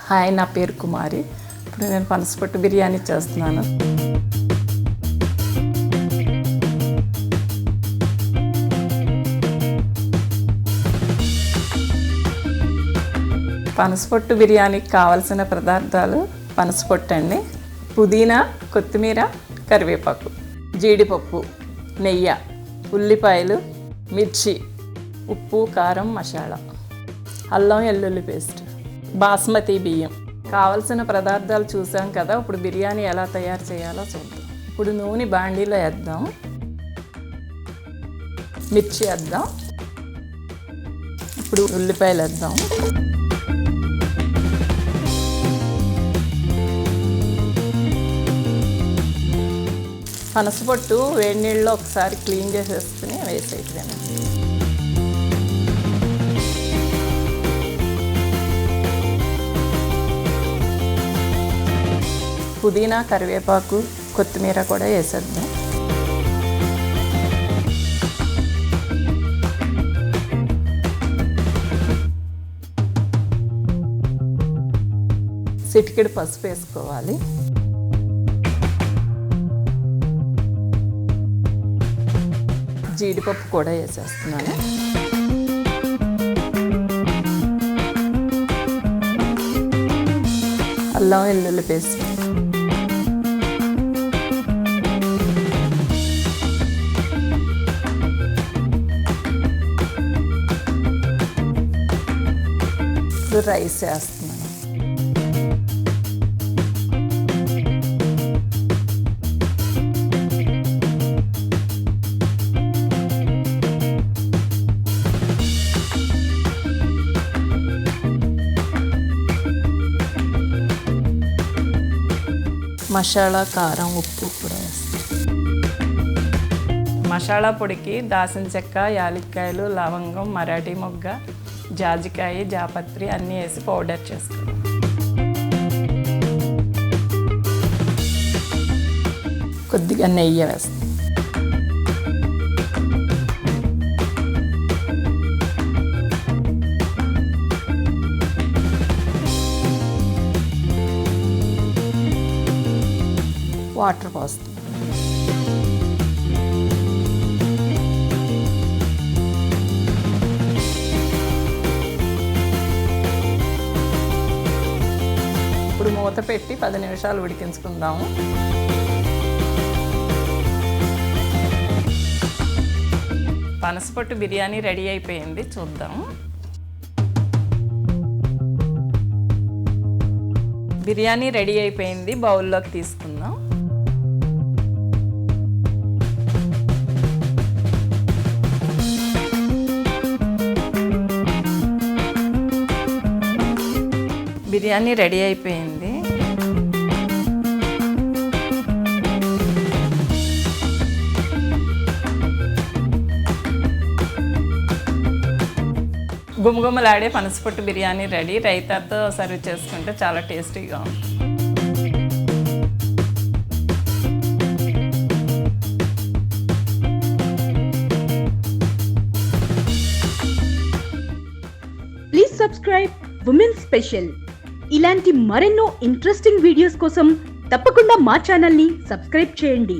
Hi, నా పేరు కుమారి. ఇప్పుడు నేను పనసపొట్టు బిర్యానీ చేస్తున్నాను. పనసపొట్టు బిర్యానీకి కావాల్సిన పదార్థాలు: పనసపొట్టు అండి, పుదీనా, కొత్తిమీర, కరివేపాకు, జీడిపప్పు, నెయ్యి, ఉల్లిపాయలు, మిర్చి, ఉప్పు, కారం, మసాలా, అల్లం వెల్లుల్లి పేస్ట్, బాస్మతి బియ్యం. కావలసిన పదార్థాలు చూసాం కదా. ఇప్పుడు బిర్యానీ ఎలా తయారు చేయాలో చూద్దాం. ఇప్పుడు నూనె బాండీలో వేద్దాం, మిర్చి వేద్దాం, ఇప్పుడు ఉల్లిపాయలు వేద్దాం, పనసపొట్టు వేడి నీళ్ళలో ఒకసారి క్లీన్ చేసేసుకుని వేసేయటం. పుదీనా, కరివేపాకు, కొత్తిమీర కూడా వేసేద్దాం. చిటికెడు పసుపు వేసుకోవాలి. జీడిపప్పు కూడా వేసేస్తున్నాను. అల్లం వెల్లుల్లి పేస్ట్, రైస్ వేస్తున్నాను. మసాలా, కారం, ఉప్పు కూడా వేస్తాం. మసాలా పొడికి దాల్చిన చెక్క, యాలక్కాయలు, లవంగం, మరాఠీ మొగ్గ, జాజికాయ, జాపత్రి అన్నీ వేసి పౌడర్ చేసుకోవాలి. కొద్దిగా నెయ్యి వేస్తాం. వాటర్ పోస్తాం. ఇప్పుడు మూత పెట్టి 10 నిమిషాలు ఉడికించుకుందాము. పనసపొట్టు బిర్యానీ రెడీ అయిపోయింది, చూద్దాం. బిర్యానీ రెడీ అయిపోయింది, బౌల్లోకి తీసుకుందాం. బిర్యానీ రెడీ అయిపోయింది. గుమగుమలాడే పనసపొట్టు బిర్యానీ రెడీ. రైతాతో సర్వ్ చేసుకుంటే చాలా టేస్టీగా ఉంటుంది. Please subscribe women special. ఇలాంటి మరెన్నో ఇంట్రెస్టింగ్ వీడియోస్ కోసం తప్పకుండా మా ఛానల్ని సబ్స్క్రైబ్ చేయండి.